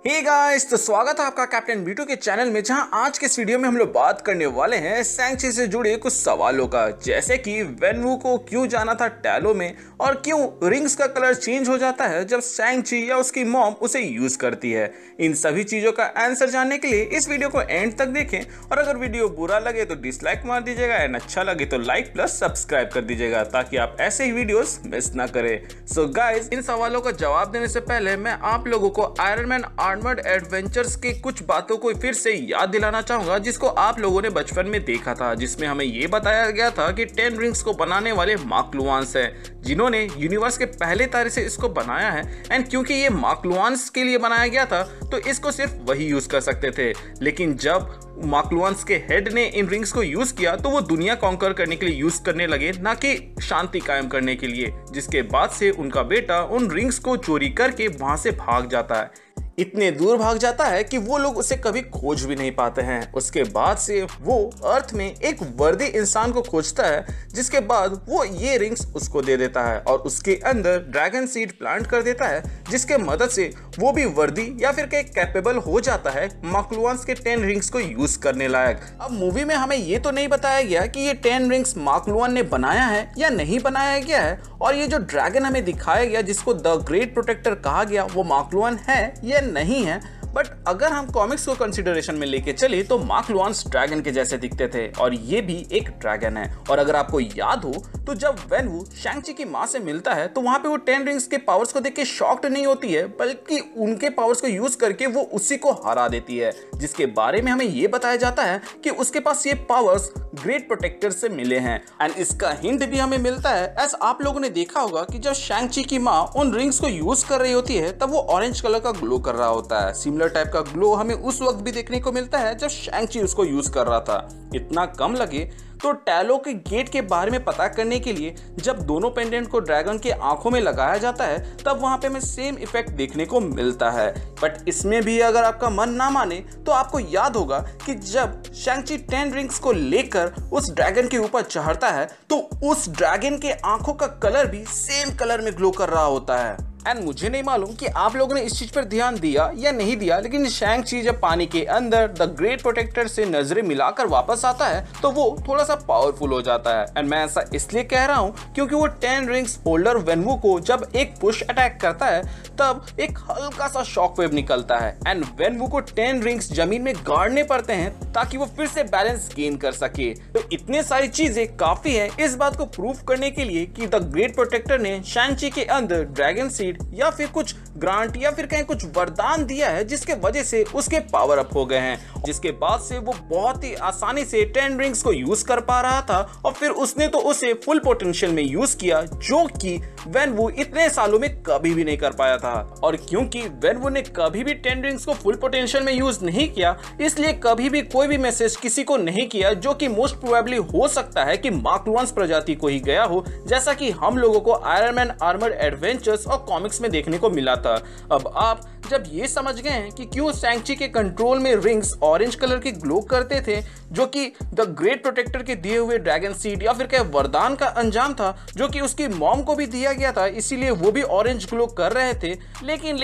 Hey guys, तो स्वागत है आपका कैप्टन बीटू के चैनल में, जहां आज के इस वीडियो में हम लोग बात करने वाले हैं शैंग-ची से जुड़े कुछ सवालों का। जैसे कि वेनवू को क्यों जाना था टैलो में और क्यों रिंग्स का कलर चेंज हो जाता है जब शैंग-ची या उसकी मॉम उसे यूज करती है। इन सभी चीजों का आंसर जानने के लिए इस वीडियो को एंड तक देखें, और अगर वीडियो बुरा लगे तो डिसलाइक मार दीजिएगा एंड अच्छा लगे तो लाइक प्लस सब्सक्राइब कर दीजिएगा ताकि आप ऐसे ही वीडियोस मिस ना करें। सो गाइस, इन सवालों का जवाब देने से पहले मैं आप लोगों को आयरन मैन आर्मर्ड एडवेंचर्स के कुछ बातों को फिर से याद दिलाना चाहूंगा जिसको आप लोगों ने बचपन में देखा था, जिसमें हमें ये बताया गया था कि 10 रिंग्स को बनाने वाले मार्क हैं जिन्होंने यूनिवर्स के पहले तारे से इसको बनाया है। एंड क्योंकि ये मार्क के लिए बनाया गया था तो इसको सिर्फ वही यूज कर सकते थे, लेकिन जब मार्क के हेड ने इन रिंग्स को यूज किया तो वो दुनिया कॉन्कर करने के लिए यूज करने लगे, ना कि शांति कायम करने के लिए। जिसके बाद से उनका बेटा उन रिंग्स को चोरी करके वहां से भाग जाता है। इतने दूर भाग जाता है कि वो लोग उसे कभी खोज भी नहीं पाते हैं। उसके बाद से वो अर्थ में एक वर्दी इंसान को खोजता है, जिसके बाद वो ये रिंग्स उसको दे देता है और उसके अंदर ड्रैगन सीड प्लांट कर देता है, जिसके मदद से वो भी वर्दी या फिर कैपेबल हो जाता है मार्क के 10 रिंग्स को यूज करने लायक। अब मूवी में हमें ये तो नहीं बताया गया कि ये 10 रिंग्स मार्क ने बनाया है या नहीं बनाया गया है, और ये जो ड्रैगन हमें दिखाया गया जिसको द ग्रेट प्रोटेक्टर कहा गया वो मार्क है या नहीं है। बट अगर हम कॉमिक्स को कंसीडरेशन में लेके चले तो मार्क ड्रैगन के जैसे दिखते थे, और ये भी एक ड्रैगन है। और अगर आपको याद हो तो जब वेनवू शैंग-ची की मां से मिलता है तो वहां पे वो 10 रिंग्स के पावर्स को देख के शॉक्ड नहीं होती है, बल्कि उनके पावर्स को यूज करके वो उसी को हरा देती है, जिसके बारे में हमें ये बताया जाता है कि उसके पास ये पावर्स ग्रेट प्रोटेक्टर से मिले हैं। एंड इसका हिंट भी हमें मिलता है, एज आप लोगों ने देखा होगा कि जब शैंग-ची की मां उन रिंग्स को यूज कर रही होती है तब वो ऑरेंज कलर का ग्लो कर रहा होता है। सिमिलर टाइप का ग्लो हमें उस वक्त भी देखने को मिलता है जब शैंग-ची उसको यूज कर रहा था। इतना कम लगे तो टैलो के गेट के बारे में पता करने के लिए जब दोनों पेंडेंट को ड्रैगन के आंखों में लगाया जाता है तब वहां पे हमें सेम इफेक्ट देखने को मिलता है। बट इसमें भी अगर आपका मन ना माने तो आपको याद होगा कि जब शैंग-ची 10 रिंग्स को लेकर उस ड्रैगन के ऊपर चढ़ता है तो उस ड्रैगन के आंखों का कलर भी सेम कलर में ग्लो कर रहा होता है। एंड मुझे नहीं मालूम कि आप लोगों ने इस चीज पर ध्यान दिया या नहीं दिया, लेकिन शैंग-ची जब पानी के अंदर द ग्रेट प्रोटेक्टर से नजरें मिलाकर वापस आता है तो वो थोड़ा सा पावरफुल हो जाता है। एंड मैं ऐसा इसलिए कह रहा हूँ क्योंकि वो 10 रिंग्स होल्डर वेनवू को जब एक पुश अटैक करता है तब एक हल्का सा शॉक वेव निकलता है एंड वेनवू को 10 रिंग्स जमीन में गाड़ने पड़ते हैं ताकि वो फिर से बैलेंस गेन कर सके। तो इतने सारी चीजें काफी है इस बात को प्रूव करने के लिए कि द ग्रेट प्रोटेक्टर ने शैंग-ची के अंदर ड्रैगन सीड या फिर कुछ ग्रांट या फिर कहीं कुछ वरदान दिया है, जिसके वजह से उसके पावर अप हो गए हैं, जिसके बाद से वो बहुत ही आसानी से 10 रिंग्स को यूज कर पा रहा था। और फिर उसने तो उसे फुल पोटेंशियल में यूज किया, जो कि वेनवू इतने सालों में कभी भी नहीं कर पाया था। और क्योंकि वेनवू ने कभी भी 10 रिंग्स को फुल पोटेंशियल में यूज नहीं किया, इसलिए कभी भी कोई भी मैसेज किसी को नहीं किया, जो कि मोस्ट प्रोबेबली हो सकता है कि मार्क प्रजाति को ही गया हो, जैसा कि हम लोगों को आयरन मैन आर्मर्ड एडवेंचर्स और कॉमिक्स में देखने को मिला था। अब आप जब ये समझ गए हैं कि क्यों शैंग-ची के कंट्रोल में रिंग्स ऑरेंज कलर के ग्लो करते थे, जो कि द ग्रेट प्रोटेक्टर के दिए हुए ड्रैगन सीड या फिर क्या वरदान का अंजाम था, जो कि उसकी मॉम को भी दिया गया था, इसीलिए वो भी ऑरेंज ग्लो कर रहे थे। लेकिन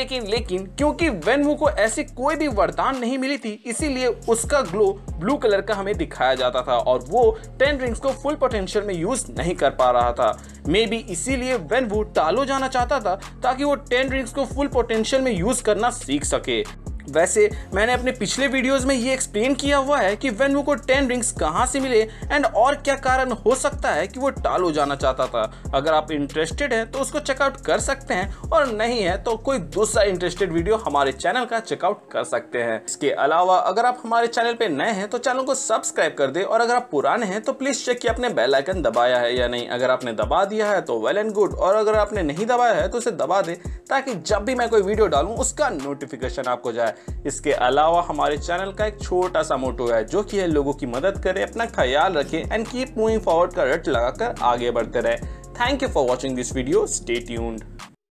क्योंकि वेनवू को ऐसी कोई भी वरदान नहीं मिली थी, इसीलिए उसका ग्लो ब्लू कलर का हमें दिखाया जाता था और वो 10 रिंग्स को फुल पोटेंशियल में यूज नहीं कर पा रहा था। मे बी इसीलिए वेनवू टालो जाना चाहता था ताकि वो 10 रिंग्स को फुल पोटेंशियल में यूज करना सीख सके। वैसे मैंने अपने पिछले वीडियोस में ये एक्सप्लेन किया हुआ है कि वेनवू को 10 रिंग्स कहां से मिले एंड और क्या कारण हो सकता है कि वो टालो जाना चाहता था। अगर आप इंटरेस्टेड हैं तो उसको चेकआउट कर सकते हैं, और नहीं है तो कोई दूसरा इंटरेस्टेड वीडियो हमारे चैनल का चेकआउट कर सकते हैं। इसके अलावा अगर आप हमारे चैनल पे नए हैं तो चैनल को सब्सक्राइब कर दे, और अगर आप पुराने हैं तो प्लीज चेक कि आपने बेल आइकन दबाया है या नहीं। अगर आपने दबा दिया है तो वेल एंड गुड, और अगर आपने नहीं दबाया है तो उसे दबा दे ताकि जब भी मैं कोई वीडियो डालूं उसका नोटिफिकेशन आपको जाए। इसके अलावा हमारे चैनल का एक छोटा सा मोटो है, जो कि है लोगों की मदद करें, अपना ख्याल रखें एंड कीप मूविंग फॉरवर्ड का रट लगाकर आगे बढ़ते रहे। Thank you for watching this video, stay tuned.